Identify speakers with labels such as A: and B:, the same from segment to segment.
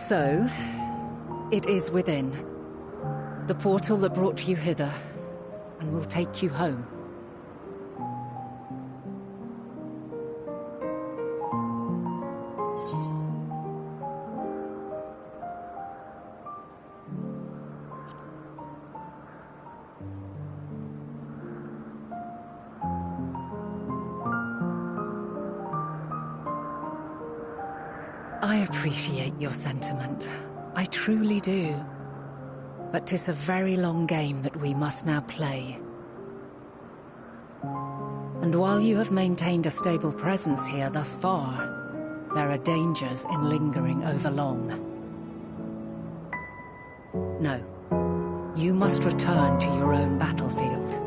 A: So, it is within. The portal that brought you hither, and will take you home. I appreciate your sentiment. I truly do. But 'tis a very long game that we must now play. And while you have maintained a stable presence here thus far, there are dangers in lingering over long. No. You must return to your own battlefield.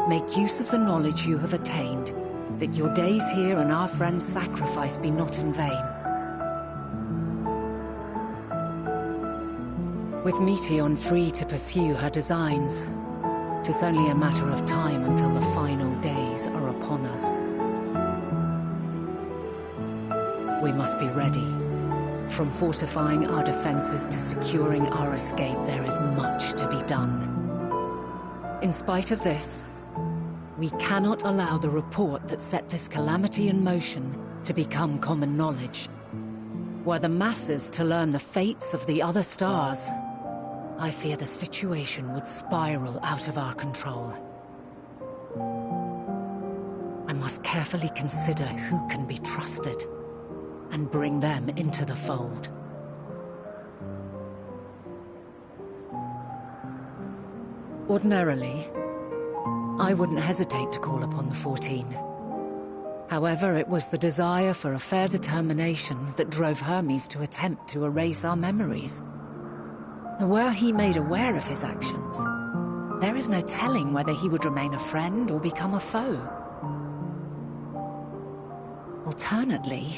A: Make use of the knowledge you have attained, that your days here and our friends' sacrifice be not in vain. With Meteion free to pursue her designs, 'tis only a matter of time until the final days are upon us. We must be ready. From fortifying our defenses to securing our escape, there is much to be done. In spite of this, we cannot allow the report that set this calamity in motion to become common knowledge. Were the masses to learn the fates of the other stars, I fear the situation would spiral out of our control. I must carefully consider who can be trusted, and bring them into the fold. Ordinarily, I wouldn't hesitate to call upon the 14. However, it was the desire for a fair determination that drove Hermes to attempt to erase our memories. Were he made aware of his actions, there is no telling whether he would remain a friend or become a foe. Alternately,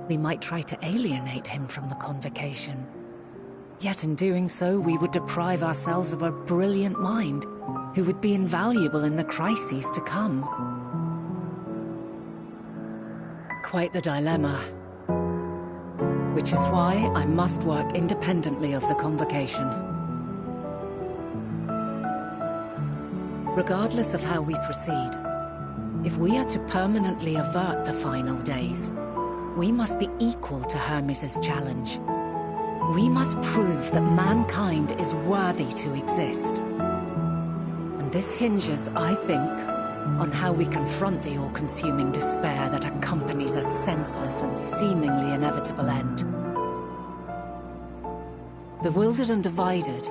A: we might try to alienate him from the convocation. Yet in doing so, we would deprive ourselves of a brilliant mind, who would be invaluable in the crises to come. Quite the dilemma. Which is why I must work independently of the convocation. Regardless of how we proceed, if we are to permanently avert the final days, we must be equal to Hermes' challenge. We must prove that mankind is worthy to exist. And this hinges, I think, on how we confront the all-consuming despair that accompanies a senseless and seemingly inevitable end. Bewildered and divided,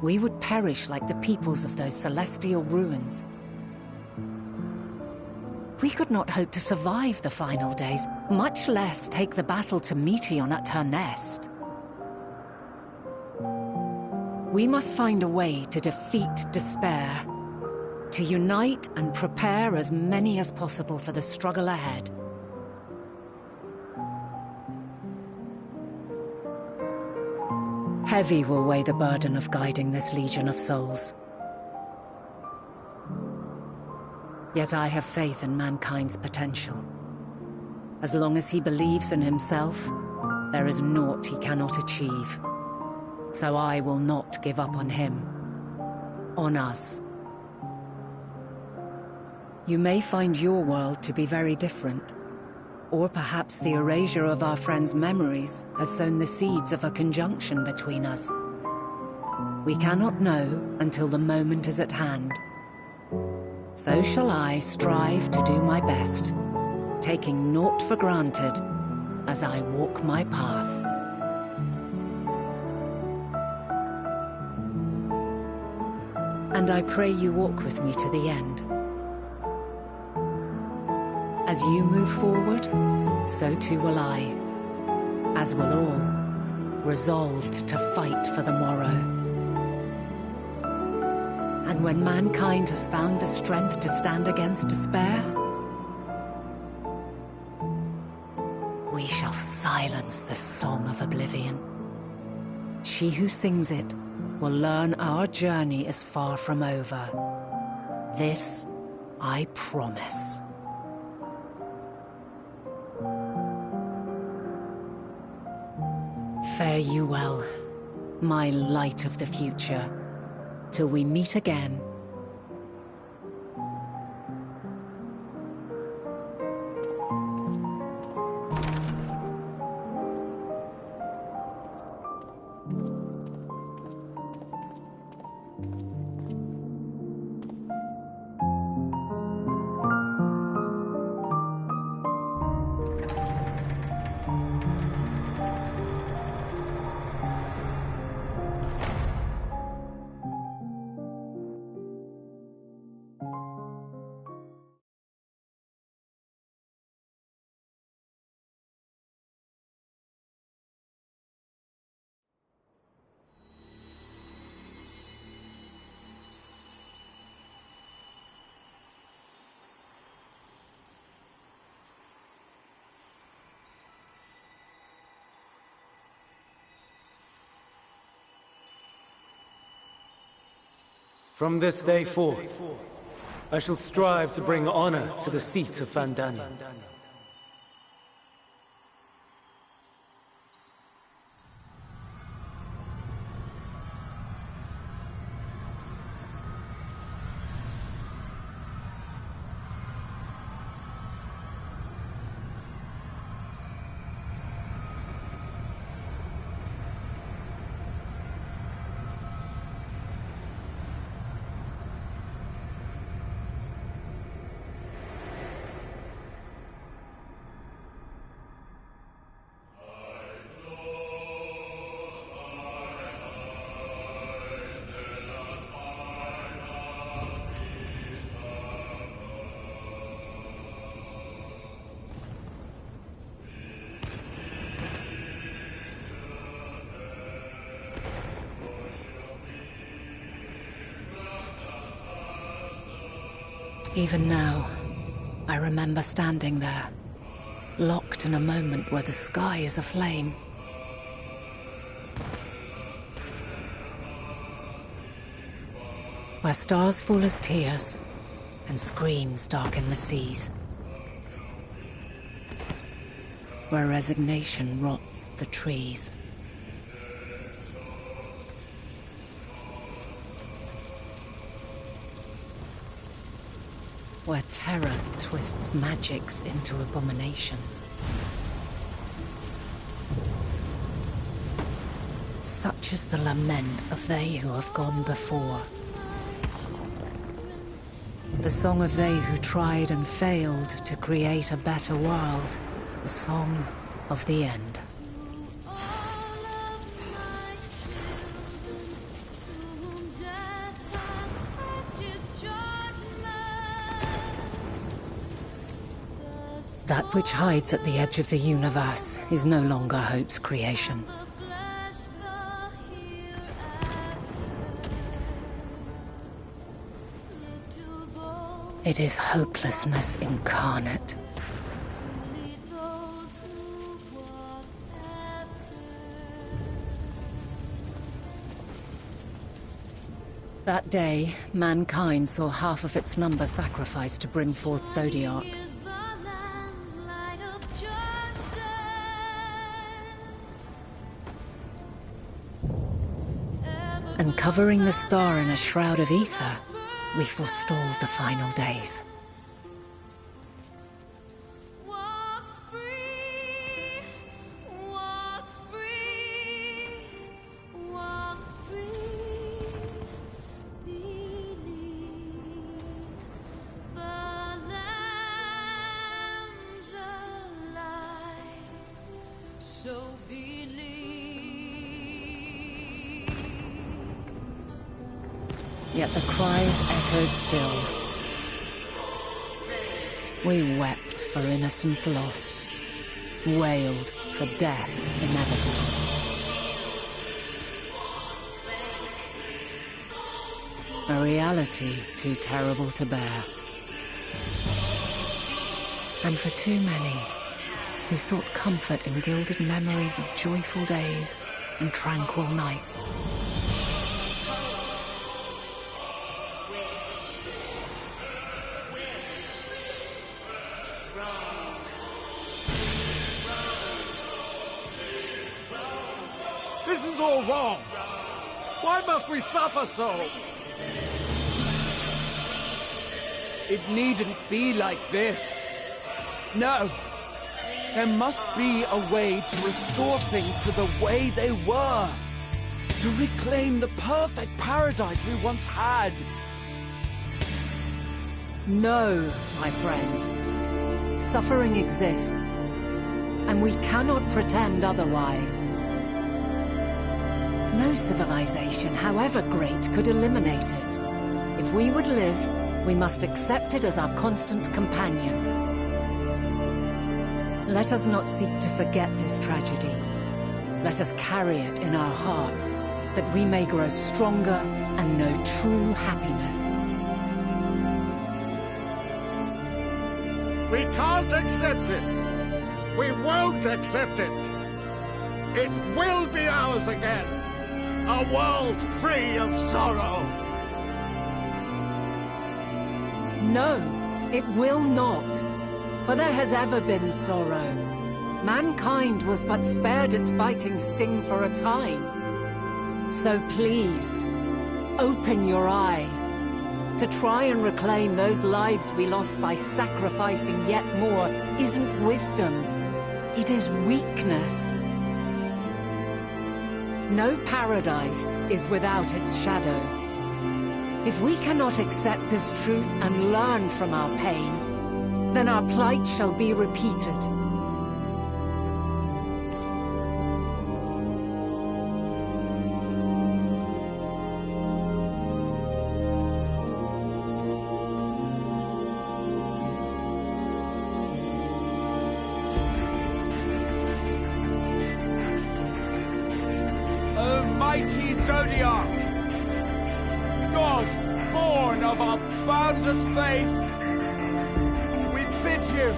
A: we would perish like the peoples of those celestial ruins. We could not hope to survive the final days, much less take the battle to Meteion at her nest. We must find a way to defeat despair, to unite and prepare as many as possible for the struggle ahead. Heavy will weigh the burden of guiding this legion of souls. Yet I have faith in mankind's potential. As long as he believes in himself, there is naught he cannot achieve. So I will not give up on him, on us. You may find your world to be very different, or perhaps the erasure of our friends' memories has sown the seeds of a conjunction between us. We cannot know until the moment is at hand. So shall I strive to do my best, taking naught for granted as I walk my path. And I pray you walk with me to the end. As you move forward, so too will I, as will all, resolved to fight for the morrow. And when mankind has found the strength to stand against despair, we shall silence the song of oblivion. She who sings it will learn our journey is far from over. This I promise. Fare you well, my light of the future, till we meet again.
B: From this day forth, I shall strive to bring honor to the seat of Vandani.
A: Even now, I remember standing there, locked in a moment where the sky is aflame. Where stars fall as tears, and screams darken the seas. Where resignation rots the trees. Where terror twists magics into abominations. Such is the lament of they who have gone before. The song of they who tried and failed to create a better world. The song of the end. That which hides at the edge of the universe is no longer hope's creation. It is hopelessness incarnate. That day, mankind saw half of its number sacrificed to bring forth Zodiac. And covering the star in a shroud of ether, we forestalled the final days. Yet the cries echoed still. We wept for innocence lost, wailed for death inevitable. A reality too terrible to bear. And for too many who sought comfort in gilded memories of joyful days and tranquil nights.
C: This is all wrong! Why must we suffer so?
D: It needn't be like this. No. There must be a way to restore things to the way they were. To reclaim the perfect paradise we once had.
A: No, my friends. Suffering exists, and we cannot pretend otherwise. No civilization, however great, could eliminate it. If we would live, we must accept it as our constant companion. Let us not seek to forget this tragedy. Let us carry it in our hearts, that we may grow stronger and know true happiness.
C: We can't accept it. We won't accept it. It will be ours again. A world free of sorrow.
A: No, it will not. For there has ever been sorrow. Mankind was but spared its biting sting for a time. So please, open your eyes. To try and reclaim those lives we lost by sacrificing yet more isn't wisdom. It is weakness. No paradise is without its shadows. If we cannot accept this truth and learn from our pain, then our plight shall be repeated.
D: Mighty Zodiac! God, born of our boundless faith, we bid you,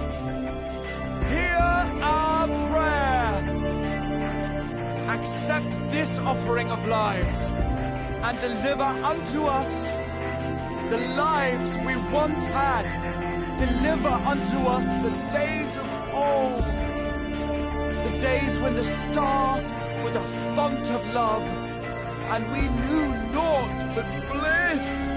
D: hear our prayer. Accept this offering of lives, and deliver unto us the lives we once had. Deliver unto us the days of old, the days when the star was a font of love, and we knew naught but bliss.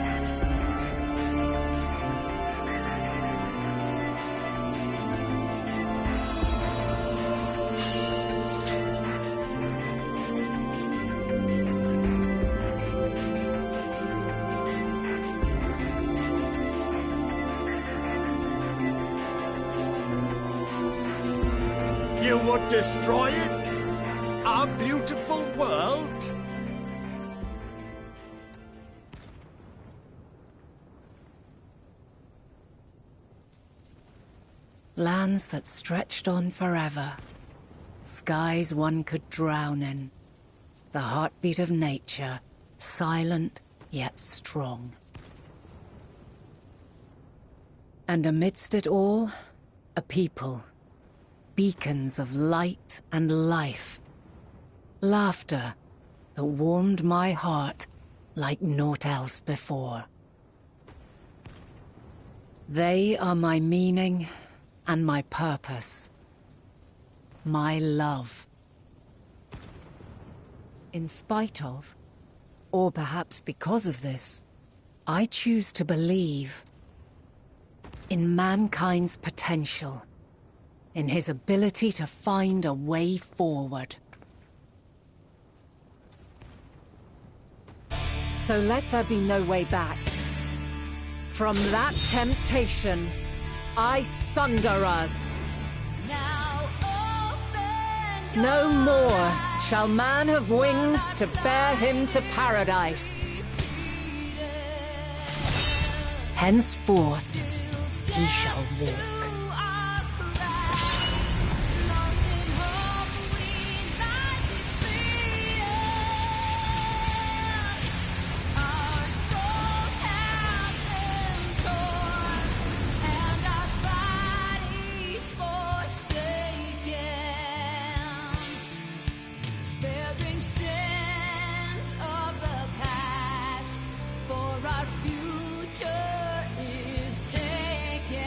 C: You would destroy it? Our beautiful world?
A: Lands that stretched on forever. Skies one could drown in. The heartbeat of nature, silent yet strong. And amidst it all, a people. Beacons of light and life. Laughter that warmed my heart like naught else before. They are my meaning and my purpose. My love. In spite of, or perhaps because of this, I choose to believe in mankind's potential, in his ability to find a way forward. So let there be no way back. From that temptation, I sunder us. No more shall man have wings to bear him to paradise. Henceforth, he shall walk.
E: Future is taken.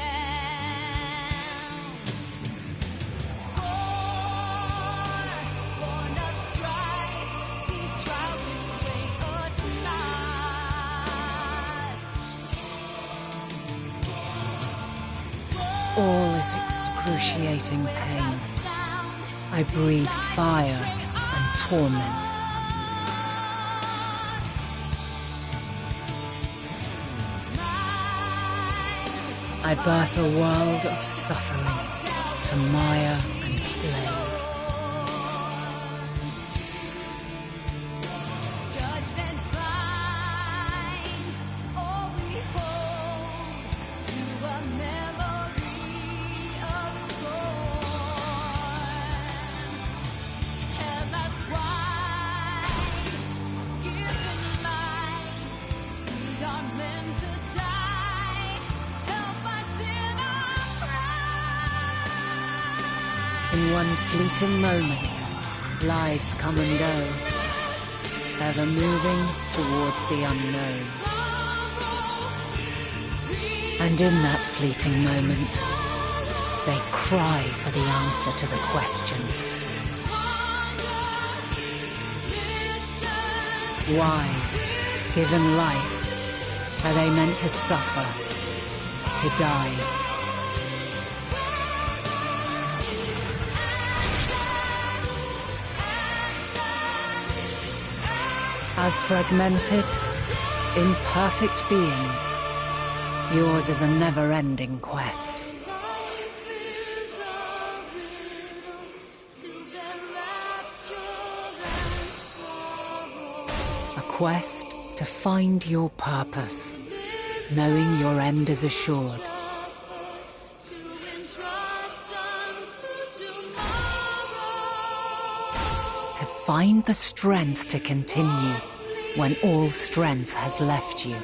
A: this excruciating pain. I breathe fire and torment. I birth a world of suffering to mire and plague. In one fleeting moment, lives come and go, ever moving towards the unknown. And in that fleeting moment, they cry for the answer to the question. Why, given life, are they meant to suffer, to die? As fragmented, imperfect beings, yours is a never-ending quest. A quest to find your purpose, knowing your end is assured. To find the strength to continue when all strength has left you.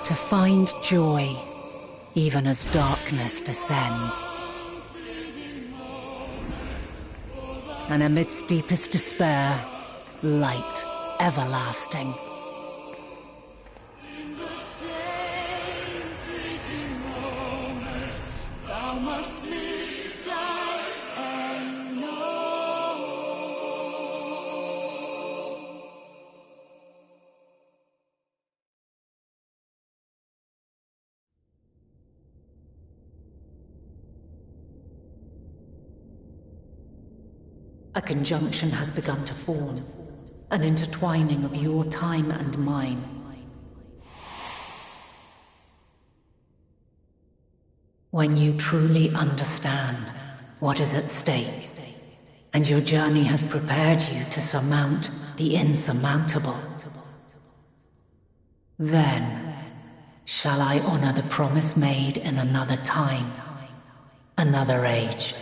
A: To find joy even as darkness descends. And amidst deepest despair, light everlasting.
E: In the same fleeting moment, thou must live, die, and know.
A: A conjunction has begun to form, an intertwining of your time and mine. When you truly understand what is at stake, and your journey has prepared you to surmount the insurmountable, then shall I honor the promise made in another time, another age.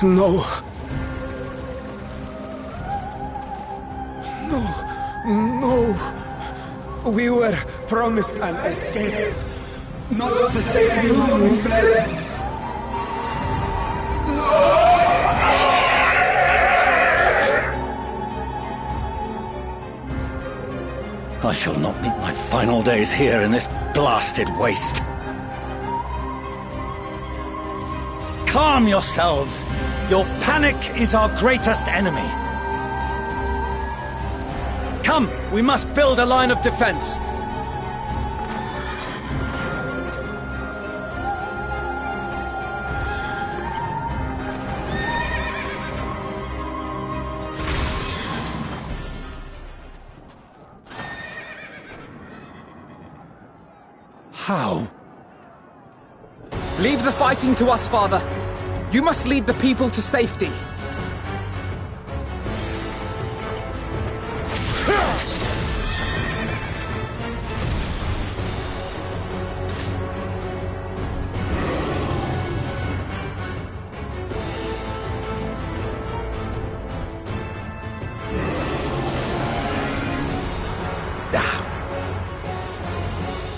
F: No. No. We were promised an escape. Not the same one we fled.
G: I shall not meet my final days here in this blasted waste. Calm yourselves! Your panic is our greatest enemy. Come, we must build a line of defense. How?
D: Leave the fighting to us, Father. You must lead the people to safety.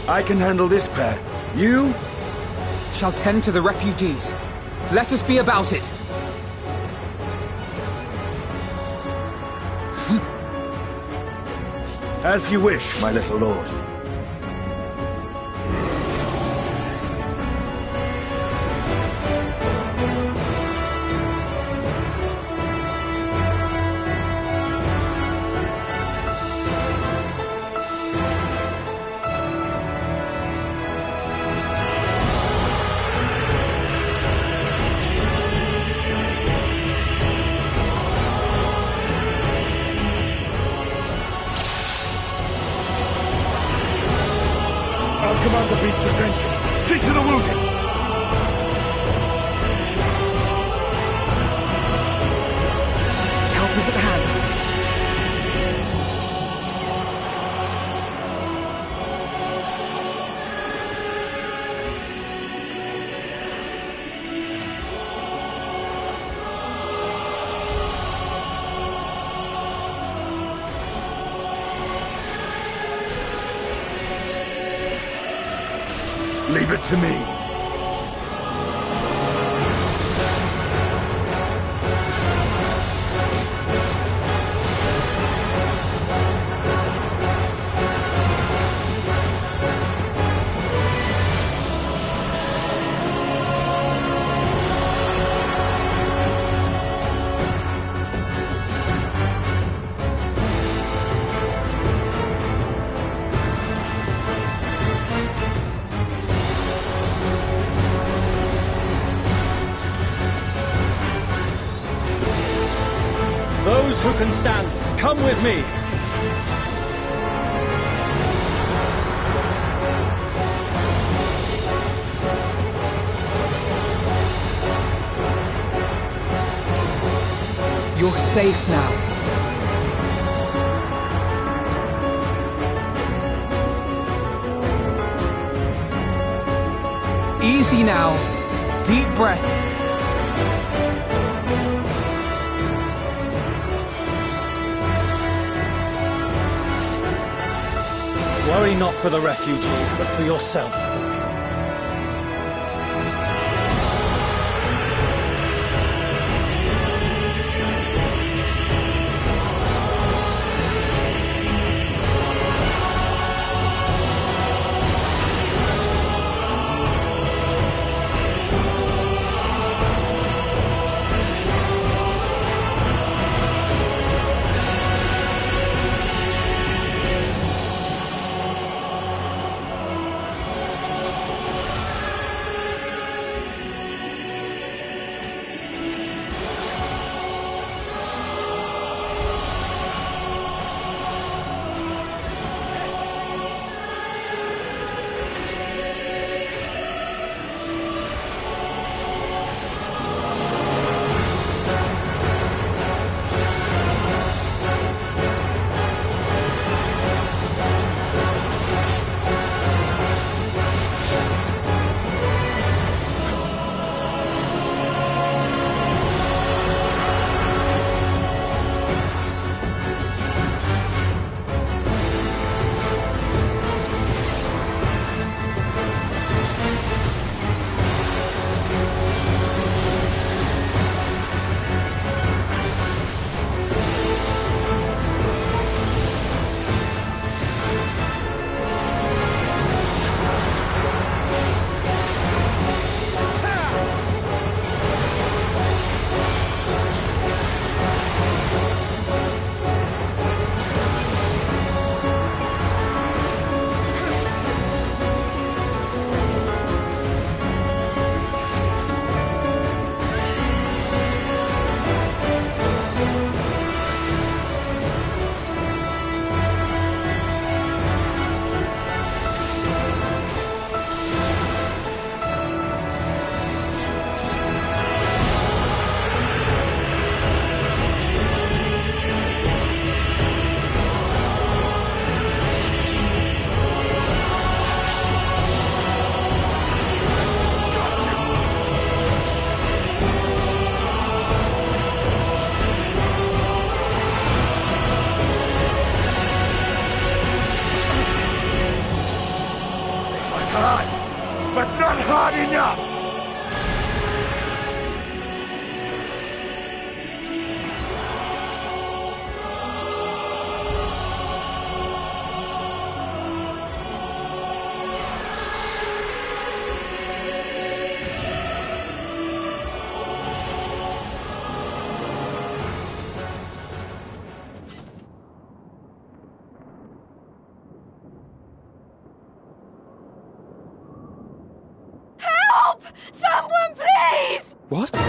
F: I can handle this pair. You?
D: Shall tend to the refugees. Let us be about it.
F: As you wish, my little lord. Command the beast's attention. See to the wounded.
D: Help is at hand.
F: Leave it to me.
B: Those who can stand, come with me!
D: You're safe now. Easy now. Deep breaths.
B: Worry not for the refugees, but for yourself.
E: Someone, please!
F: What?
E: No.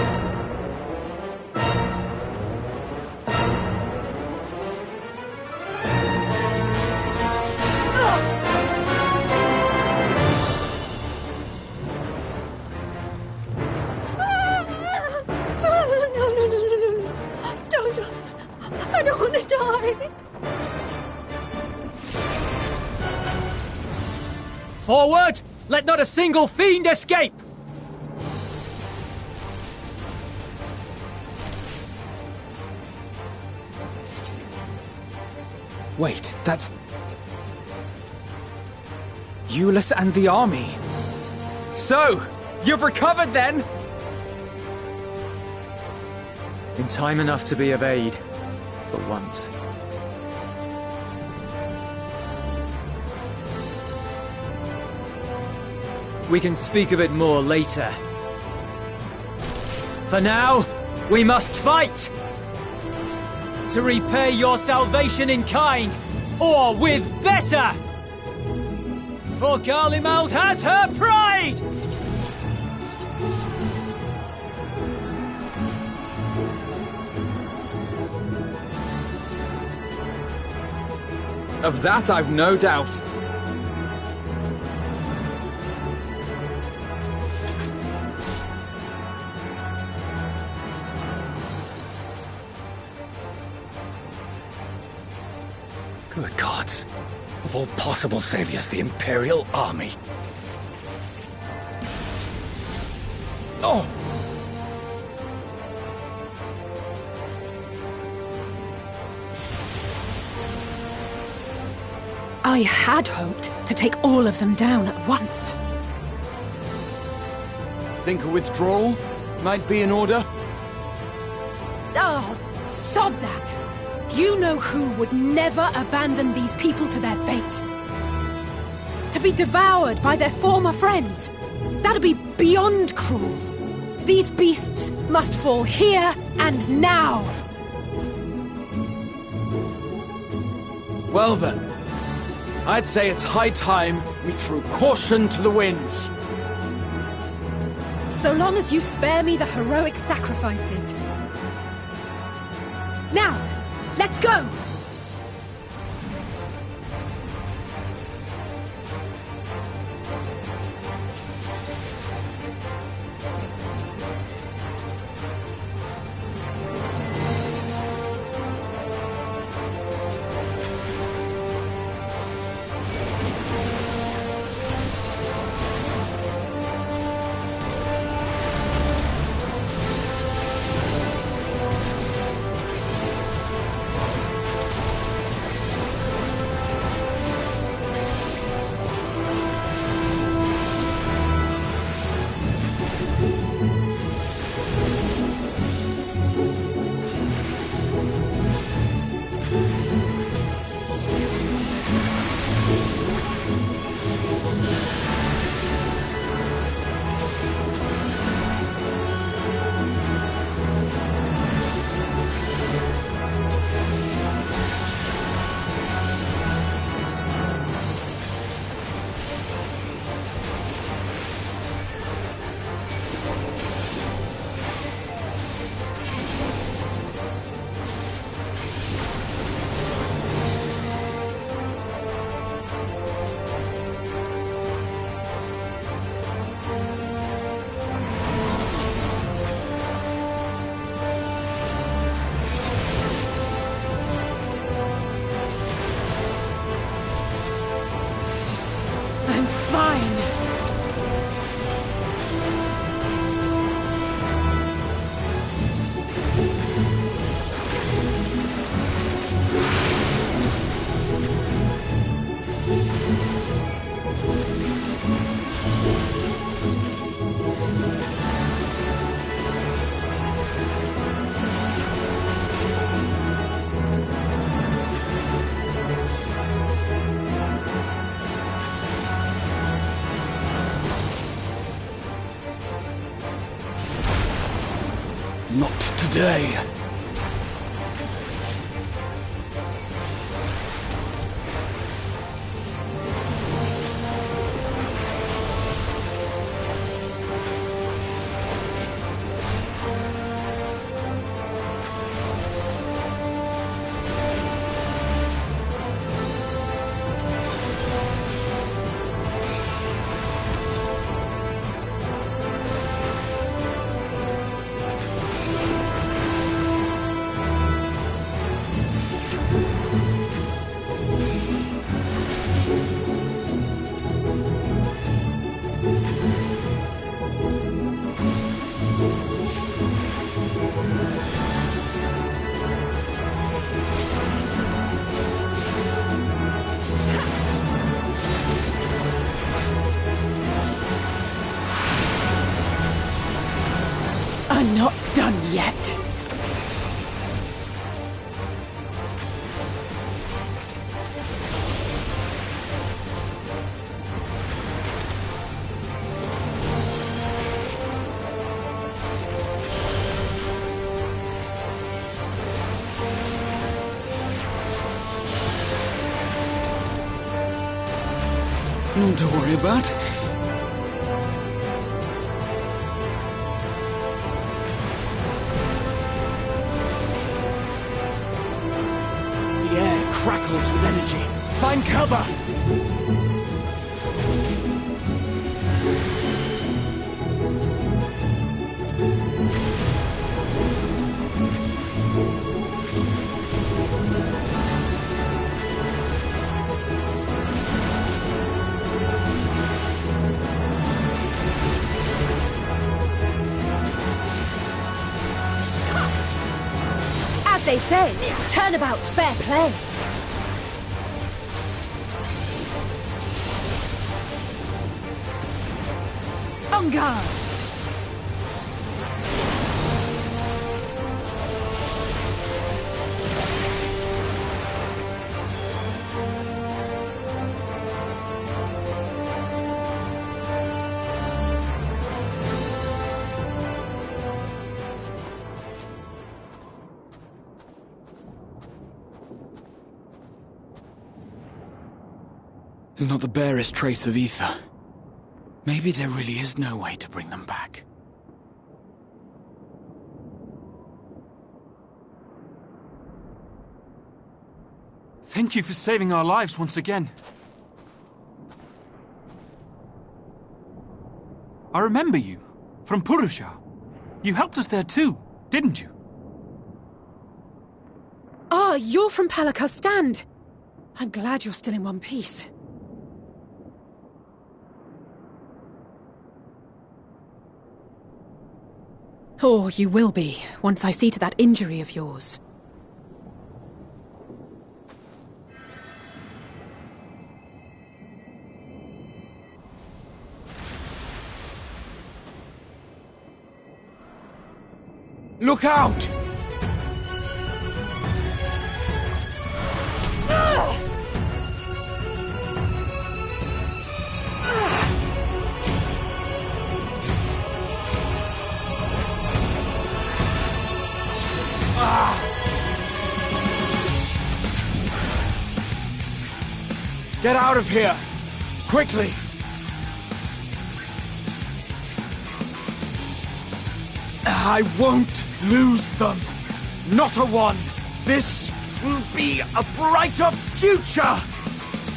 E: Don't. I don't want to die.
H: Forward! Let not a single fiend escape!
F: Wait, that's... Euless and the army. So, you've recovered then?
B: In time enough to be of aid, for once. We can speak of it more later.
H: For now, we must fight! To repay your salvation in kind, or with better! For Garlemald has her pride!
F: Of that I've no doubt.
G: Good gods. Of all possible saviors, the Imperial Army. Oh!
I: I had hoped to take all of them down at once.
D: Think a withdrawal might be in order?
I: Oh, sod that. You know who would never abandon these people to their fate. To be devoured by their former friends. That'd be beyond cruel. These beasts must fall here and now.
D: Well then, I'd say it's high time we threw caution to the winds.
I: So long as you spare me the heroic sacrifices. Now, let's go! I'm fine.
G: Not today.
J: None to worry about.
D: The air crackles with energy. Find cover!
I: As they say, turnabout's fair play. On guard!
J: There's not the barest trace of ether. Maybe there really is no way to bring them back.
K: Thank you for saving our lives once again. I remember you, from Purusha. You helped us there too, didn't you?
I: Ah, you're from Palaka's stand. I'm glad you're still in one piece. Or you will be, once I see to that injury of yours.
D: Look out! Get out of here! Quickly! I won't lose them! Not a one! This will be a brighter future!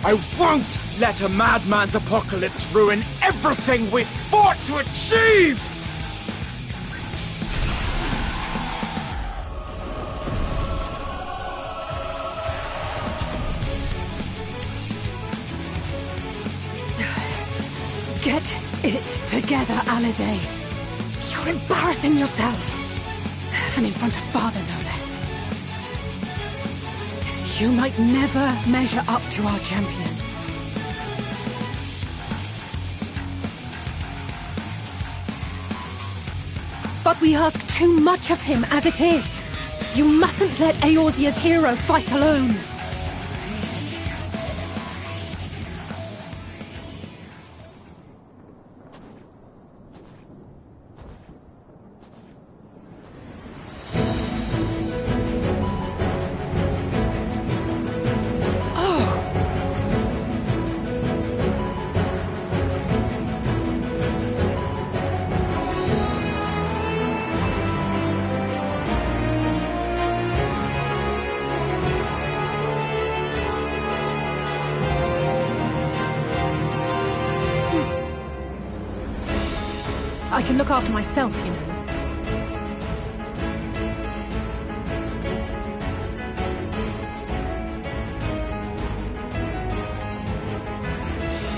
D: I won't let a madman's apocalypse ruin everything we've fought to achieve!
I: Get it together, Alize. You're embarrassing yourself. And in front of Father, no less. You might never measure up to our champion. But we ask too much of him as it is. You mustn't let Eorzea's hero fight alone. I can look after myself, you know.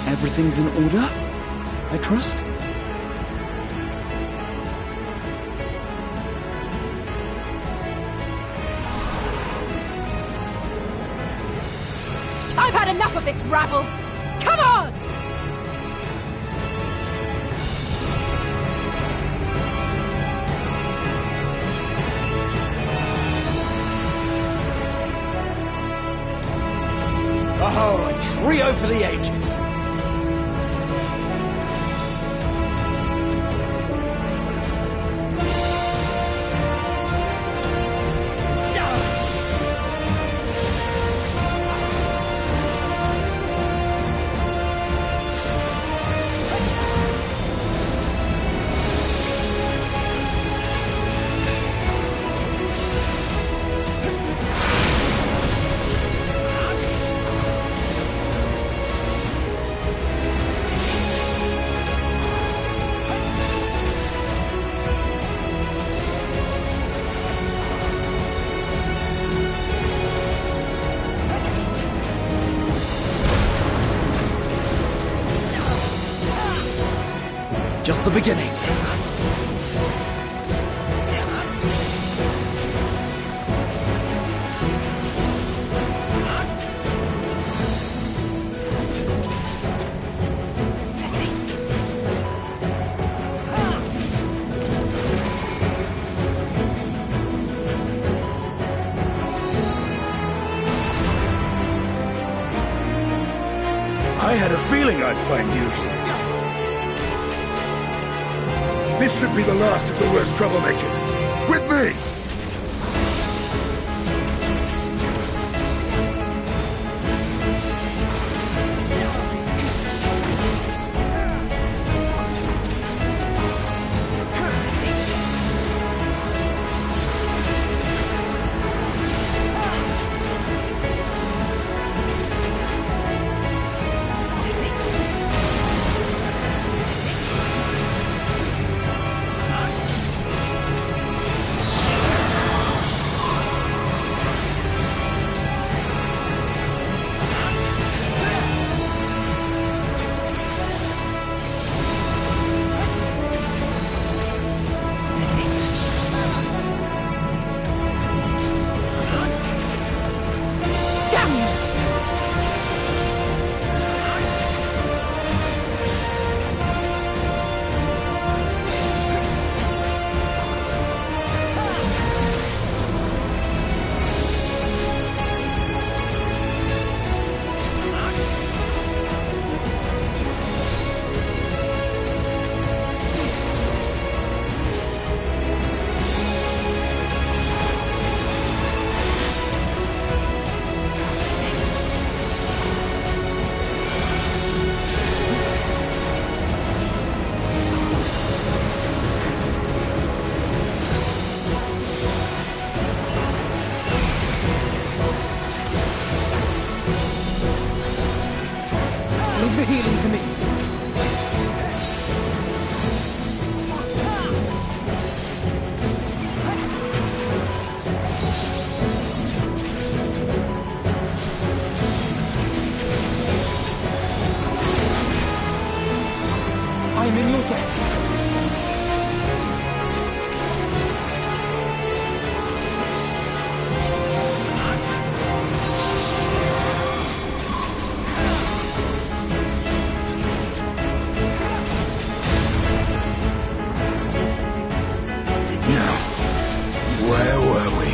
J: Everything's in order, I trust?
I: I've had enough of this rabble! Come on!
D: Oh, a trio for the ages.
J: just the beginning.
L: I had a feeling I'd find you here. This should be the last of the worst troublemakers. With me!
J: Leave the healing to me. I'm in your debt.
L: Where were we?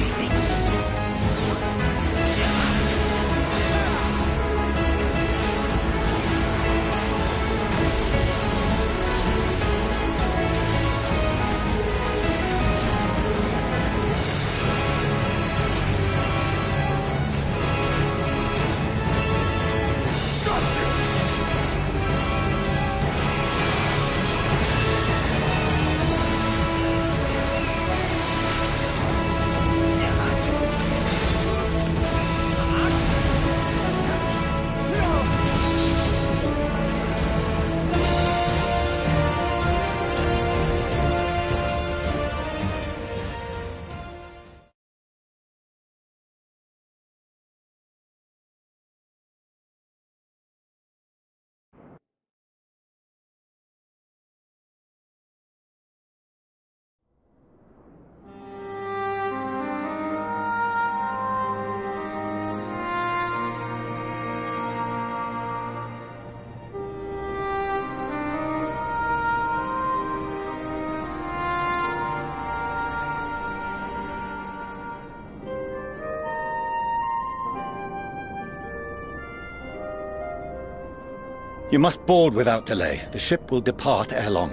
G: You must board without delay. The ship will depart ere long.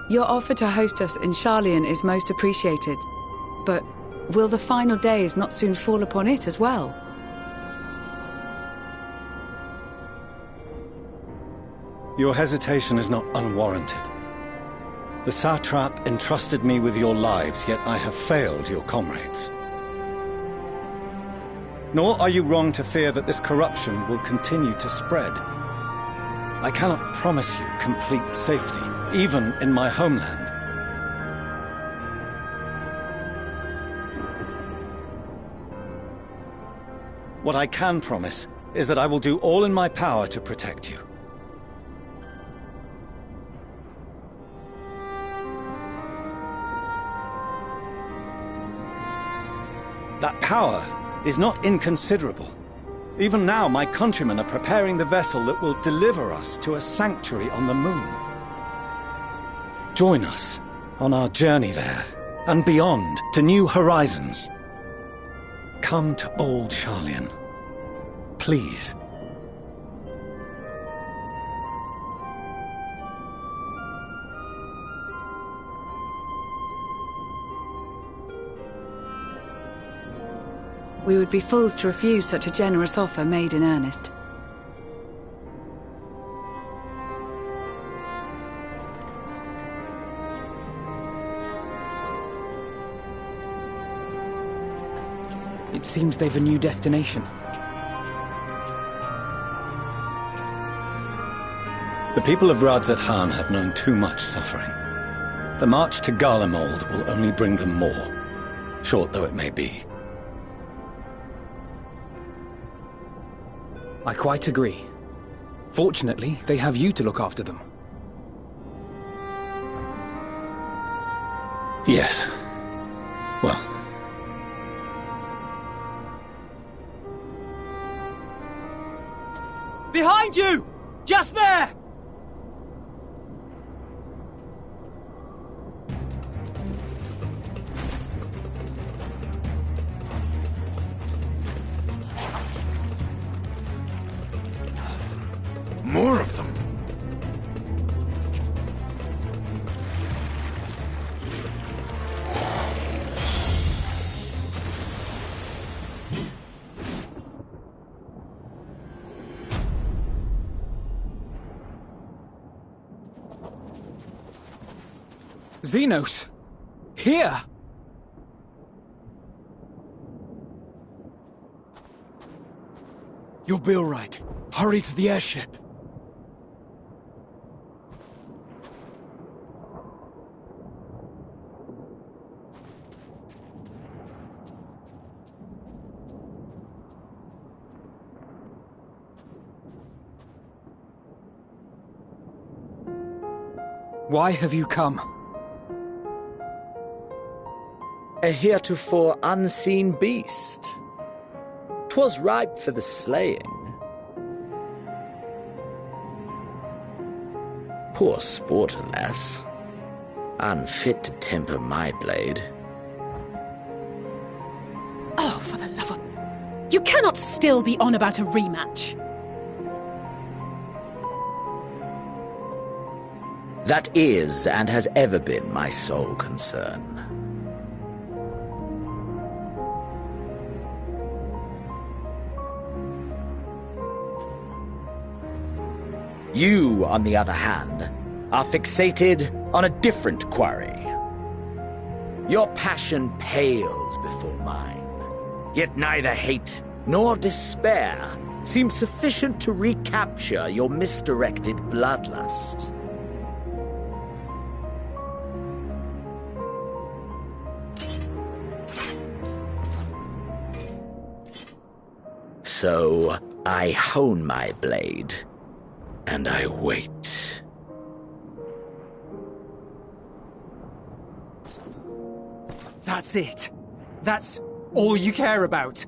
M: Your offer to host us in Sharlayan is most appreciated. But will the final days not soon fall upon it as well?
G: Your hesitation is not unwarranted. The satrap entrusted me with your lives, yet I have failed your comrades. Nor are you wrong to fear that this corruption will continue to spread. I cannot promise you complete safety, even in my homeland. What I can promise is that I will do all in my power to protect you. That power is not inconsiderable. Even now, my countrymen are preparing the vessel that will deliver us to a sanctuary on the moon. Join us on our journey there, and beyond, to new horizons. Come to old Sharlayan. Please.
M: We would be fools to refuse such a generous offer made in earnest.
J: It seems they've a new destination.
G: The people of Radzat Han have known too much suffering. The march to Garlemald will only bring them more, short though it may be.
J: I quite agree. Fortunately, they have you to look after them.
G: Yes. Well.
H: Behind you! Just there!
L: More of them.
J: Xenos! Here!
F: You'll be all right. Hurry to the airship.
J: Why have you come?
N: A heretofore unseen beast. 'Twas ripe for the slaying. Poor sport, alas. Unfit to temper my blade.
I: Oh, for the love of... You cannot still be on about a rematch.
N: That is, and has ever been, my sole concern. You, on the other hand, are fixated on a different quarry. Your passion pales before mine, yet neither hate nor despair seems sufficient to recapture your misdirected bloodlust. So, I hone my blade, and I wait.
H: That's it. That's all you care about.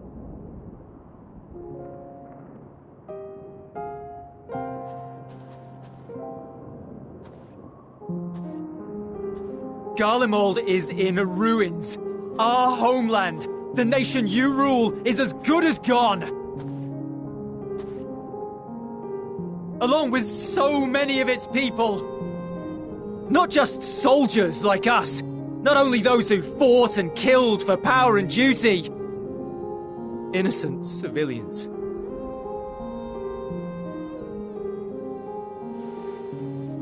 H: Garlemald is in ruins. Our homeland, the nation you rule, is as good as gone. Along with so many of its people. Not just soldiers like us. Not only those who fought and killed for power and duty. Innocent civilians.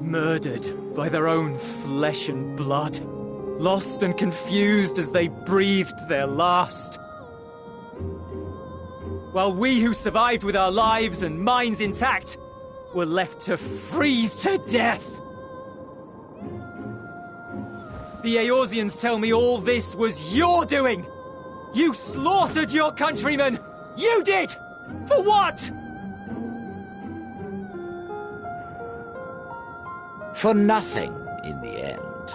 H: Murdered by their own flesh and blood. Lost and confused as they breathed their last. While we who survived with our lives and minds intact were left to freeze to death. The Eorzeans tell me all this was your doing! You slaughtered your countrymen! You did! For what?
N: For nothing, in the end.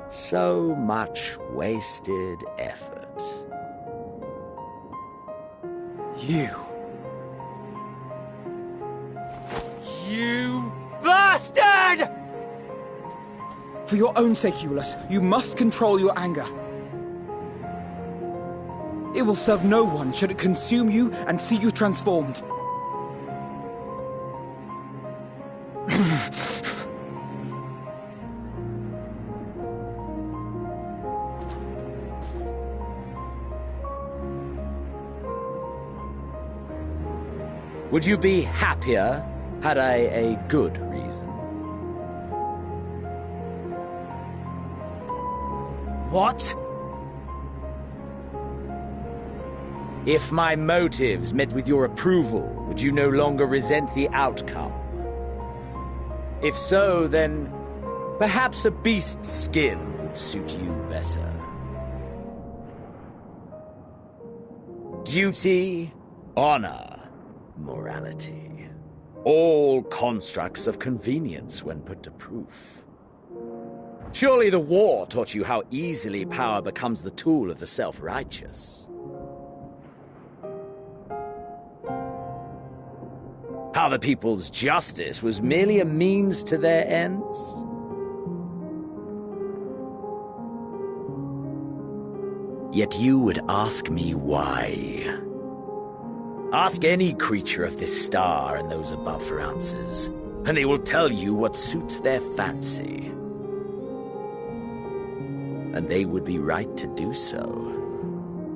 N: So much wasted effort.
H: You bastard!
J: For your own sake, Eulus, you must control your anger. It will serve no one should it consume you and see you transformed.
N: Would you be happier had I a good reason?
H: What?
N: If my motives met with your approval, would you no longer resent the outcome? If so, then perhaps a beast's skin would suit you better. Duty, honor, morality. All constructs of convenience when put to proof. Surely the war taught you how easily power becomes the tool of the self-righteous. How the people's justice was merely a means to their ends? Yet you would ask me why. Ask any creature of this star and those above for answers, and they will tell you what suits their fancy. And they would be right to do so.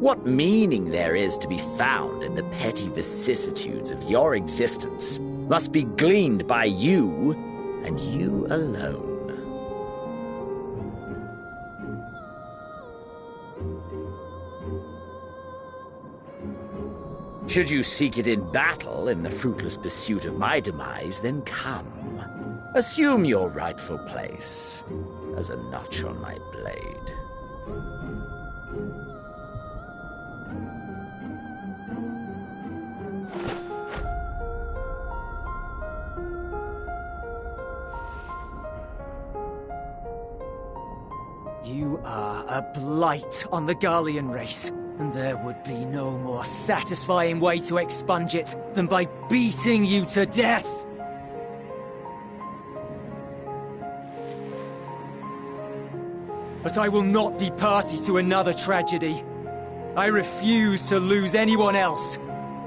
N: What meaning there is to be found in the petty vicissitudes of your existence must be gleaned by you, and you alone. Should you seek it in battle in the fruitless pursuit of my demise, then come. Assume your rightful place as a notch on my blade.
H: You are a blight on the Garlean race, and there would be no more satisfying way to expunge it than by beating you to death! But I will not be party to another tragedy. I refuse to lose anyone else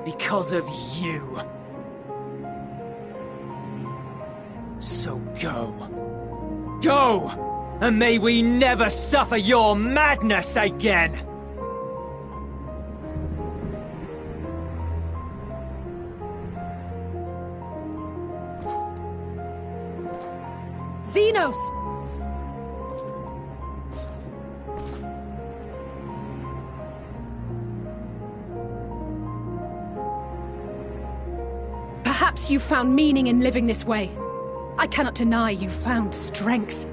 H: because of you. So go. Go! And may we never suffer your madness again!
I: Xenos! Perhaps you found meaning in living this way. I cannot deny you found strength.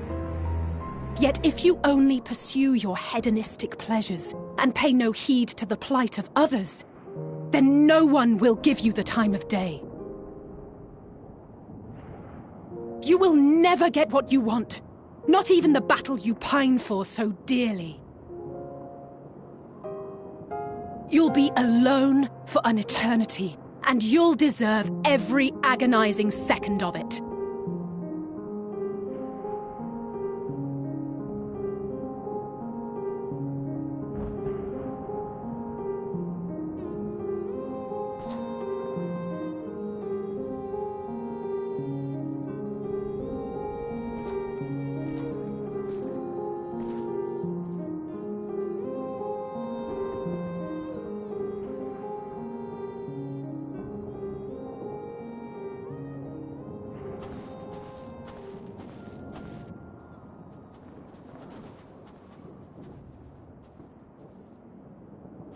I: Yet if you only pursue your hedonistic pleasures and pay no heed to the plight of others, then no one will give you the time of day. You will never get what you want, not even the battle you pine for so dearly. You'll be alone for an eternity, and you'll deserve every agonizing second of it.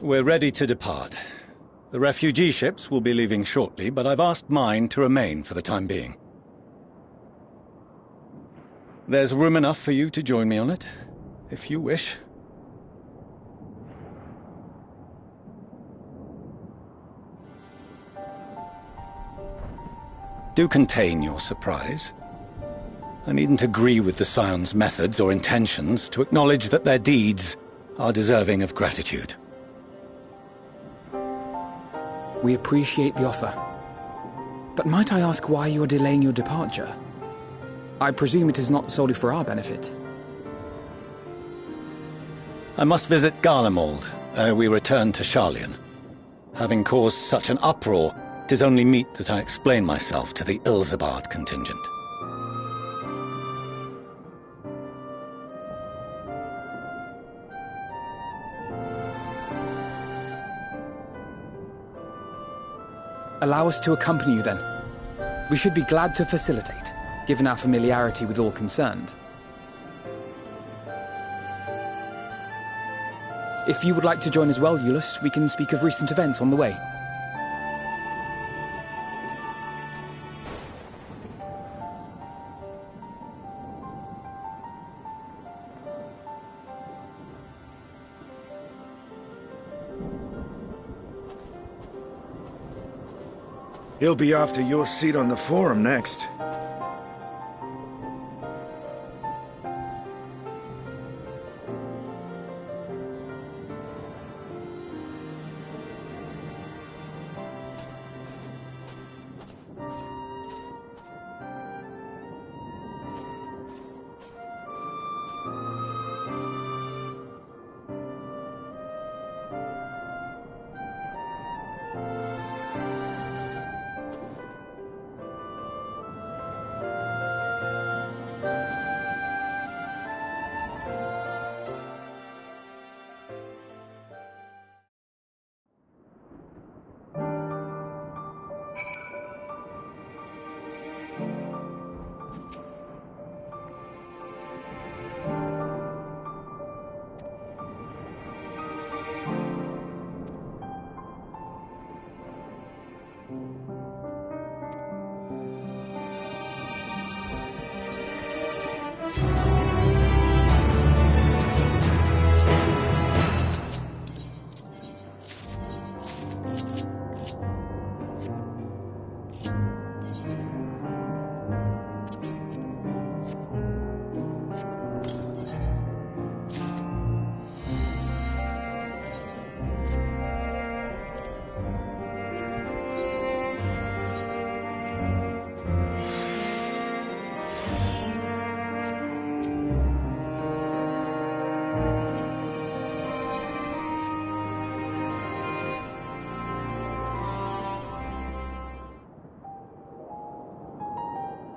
G: We're ready to depart. The refugee ships will be leaving shortly, but I've asked mine to remain for the time being. There's room enough for you to join me on it, if you wish. Do contain your surprise. I needn't agree with the Scion's methods or intentions to acknowledge that their deeds are deserving of gratitude.
J: We appreciate the offer. But might I ask why you are delaying your departure? I presume it is not solely for our benefit.
G: I must visit Garlemald ere we return to Sharlayan. Having caused such an uproar, 'tis only meet that I explain myself to the Ilzabard contingent.
J: Allow us to accompany you then. We should be glad to facilitate, given our familiarity with all concerned. If you would like to join as well, Eulus, we can speak of recent events on the way.
L: He'll be after your seat on the Forum next.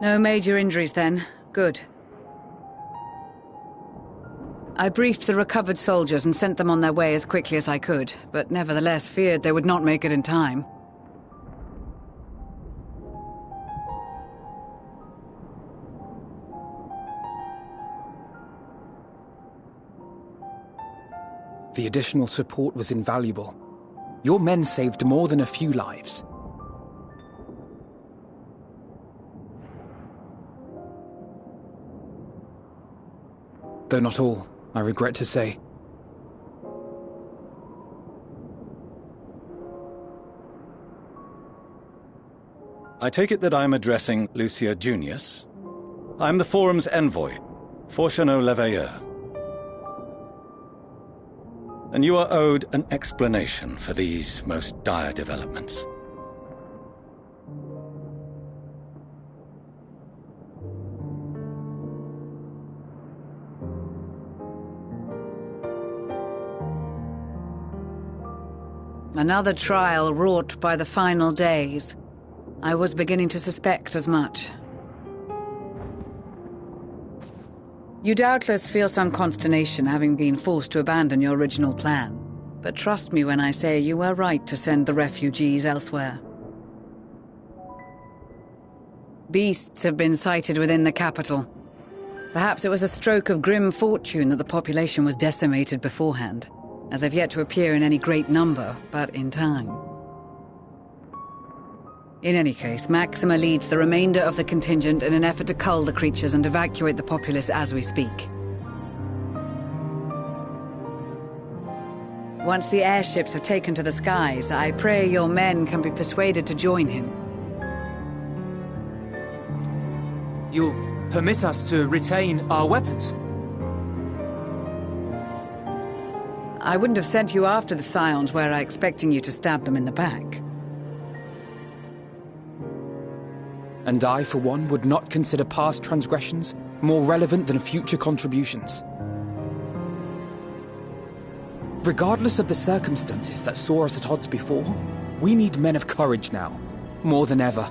M: No major injuries then. Good. I briefed the recovered soldiers and sent them on their way as quickly as I could, but nevertheless feared they would not make it in time.
J: The additional support was invaluable. Your men saved more than a few lives. Though not all, I regret to say.
G: I take it that I'm addressing Lucia Junius. I'm the Forum's envoy, Fortunato Leveilleur. And you are owed an explanation for these most dire developments.
M: Another trial wrought by the final days. I was beginning to suspect as much. You doubtless feel some consternation having been forced to abandon your original plan. But trust me when I say you were right to send the refugees elsewhere. Beasts have been sighted within the capital. Perhaps it was a stroke of grim fortune that the population was decimated beforehand, as they've yet to appear in any great number, but in time. In any case, Maxima leads the remainder of the contingent in an effort to cull the creatures and evacuate the populace as we speak. Once the airships have taken to the skies, I pray your men can be persuaded to join him.
H: You'll permit us to retain our weapons?
M: I wouldn't have sent you after the Scions were I expecting you to stab them in the back.
J: And I, for one, would not consider past transgressions more relevant than future contributions. Regardless of the circumstances that saw us at odds before, we need men of courage now, more than ever.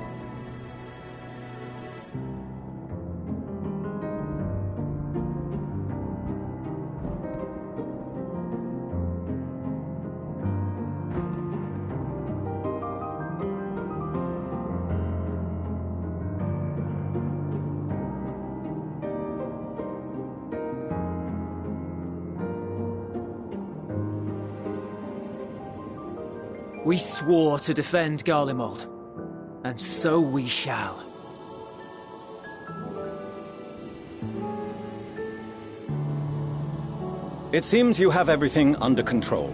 H: We swore to defend Garlemald, and so we shall.
G: It seems you have everything under control.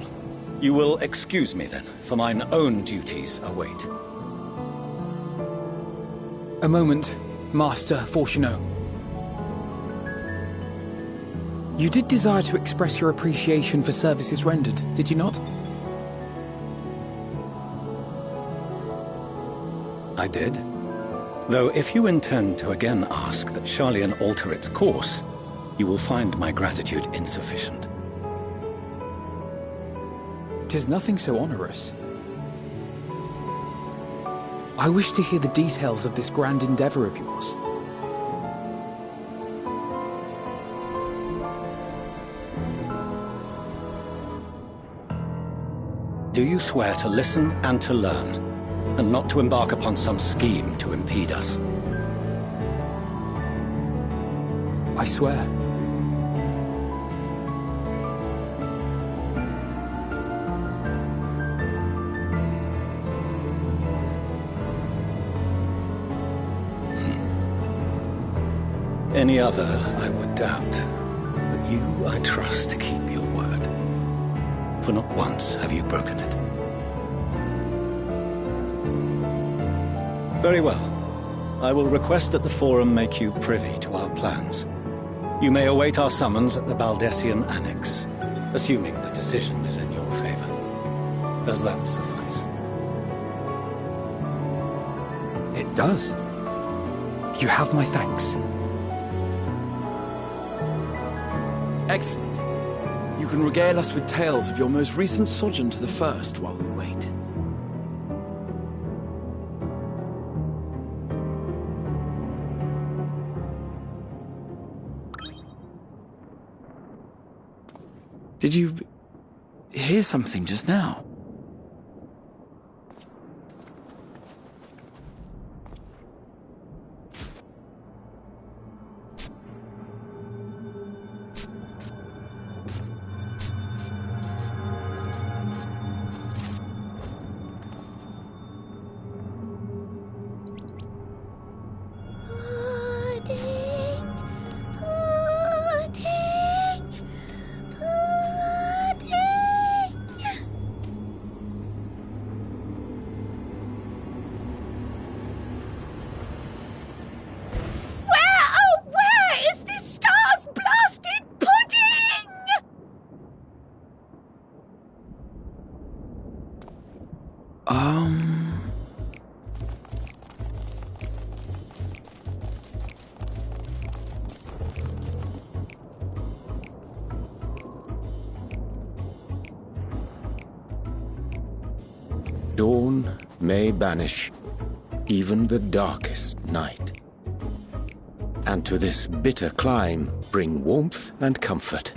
G: You will excuse me then, for mine own duties await.
J: A moment, Master Fortuno. You did desire to express your appreciation for services rendered, did you not?
G: I did. Though if you intend to again ask that Sharlayan alter its course, you will find my gratitude insufficient.
J: 'Tis nothing so onerous. I wish to hear the details of this grand endeavor of yours.
G: Do you swear to listen and to learn, and not to embark upon some scheme to impede us?
J: I swear.
G: Any other, I would doubt. But you, I trust to keep your word. For not once have you broken it. Very well. I will request that the Forum make you privy to our plans. You may await our summons at the Baldessian Annex, assuming the decision is in your favor. Does that suffice?
J: It does. You have my thanks.
D: Excellent. You can regale us with tales of your most recent sojourn to the First while we wait. Did you hear something just now?
O: Dawn may banish even the darkest night, and to this bitter clime bring warmth and comfort.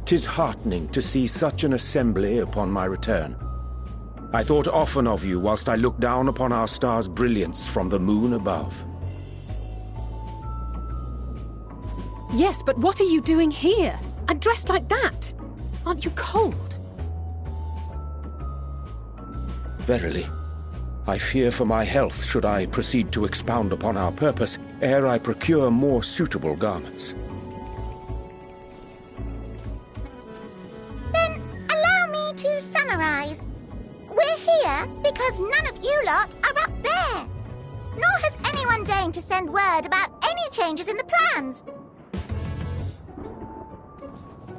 O: 'Tis heartening to see such an assembly upon my return. I thought often of you whilst I looked down upon our star's brilliance from the moon above.
I: Yes, but what are you doing here? And dressed like that? Aren't you cold?
O: Verily, I fear for my health should I proceed to expound upon our purpose ere I procure more suitable garments.
P: Then allow me to summarize. We're here because none of you lot are up there. Nor has anyone deigned to send word about any changes in the plans.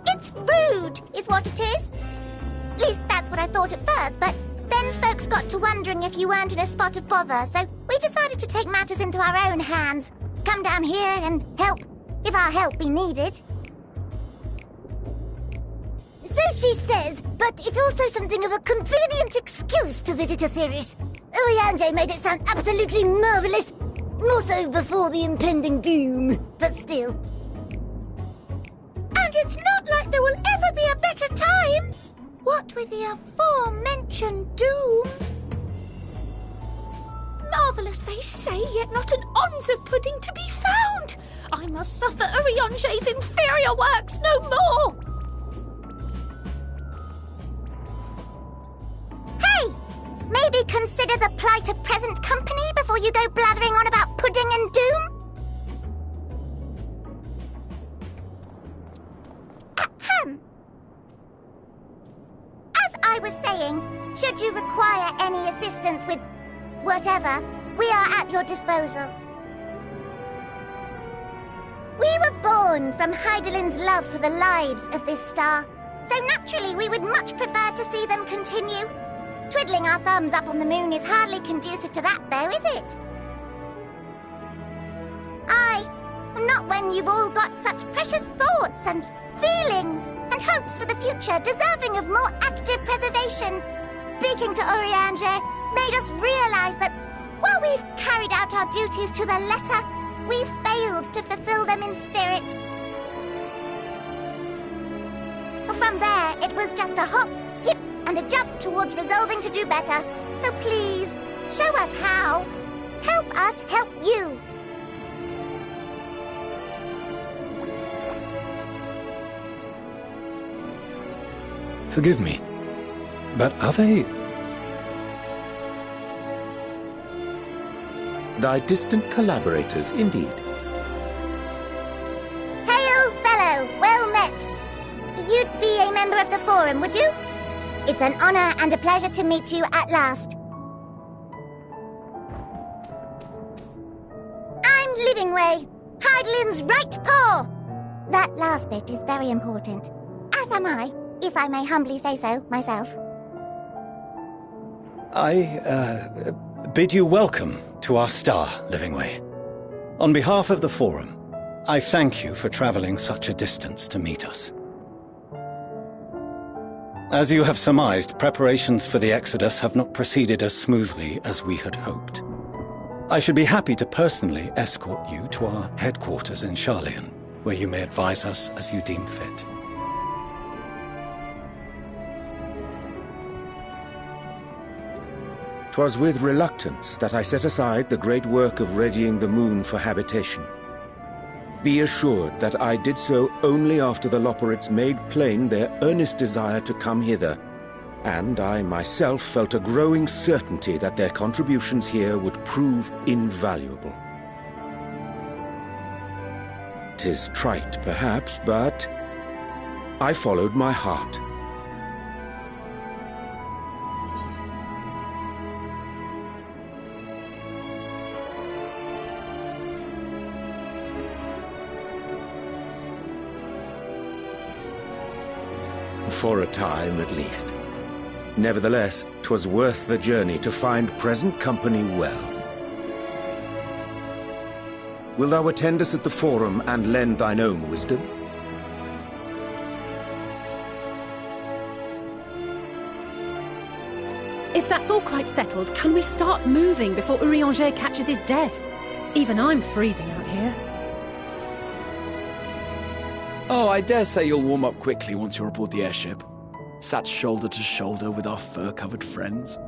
P: It's It's rude, is what it is. At least that's what I thought at first, but then folks got to wondering if you weren't in a spot of bother, so we decided to take matters into our own hands. Come down here and help, if our help be needed. So she says, but it's also something of a convenient excuse to visit Etheris. Urianger made it sound absolutely marvelous. More so before the impending doom, but still. And it's not like there will ever be a better time. What with the aforementioned doom?
E: Marvellous, they say, yet not an ounce of pudding to be found. I must suffer Urianger's inferior works no more.
P: Hey! Maybe consider the plight of present company before you go blathering on about pudding and doom? Ahem. As I was saying, should you require any assistance with whatever, we are at your disposal. We were born from Hydaelyn's love for the lives of this star, so naturally we would much prefer to see them continue. Twiddling our thumbs up on the moon is hardly conducive to that, though, is it? Aye, not when you've all got such precious thoughts and feelings and hopes for the future deserving of more active preservation. Speaking to Urianger made us realize that while we've carried out our duties to the letter, we've failed to fulfill them in spirit. From there, it was just a hop, skip, and a jump towards resolving to do better. So please, show us how. Help us help you.
G: Forgive me, but are they...
O: Thy distant collaborators, indeed.
P: Hail, fellow, well met. You'd be a member of the Forum, would you? It's an honor and a pleasure to meet you at last. I'm Livingway, Hydaelyn's right paw. That last bit is very important, as am I, if I may humbly say so myself.
G: I bid you welcome to our star, Livingway. On behalf of the Forum, I thank you for traveling such a distance to meet us. As you have surmised, preparations for the Exodus have not proceeded as smoothly as we had hoped. I should be happy to personally escort you to our headquarters in Sharlayan, where you may advise us as you deem fit.
O: 'Twas with reluctance that I set aside the great work of readying the moon for habitation. Be assured that I did so only after the Loperites made plain their earnest desire to come hither, and I myself felt a growing certainty that their contributions here would prove invaluable. 'Tis trite, perhaps, but I followed my heart. For a time, at least. Nevertheless, 'twas worth the journey to find present company well. Wilt thou attend us at the Forum and lend thine own wisdom?
I: If that's all quite settled, can we start moving before Urianger catches his death? Even I'm freezing out here.
J: Oh, I dare say you'll warm up quickly once you're aboard the airship. Sat shoulder to shoulder with our fur-covered friends.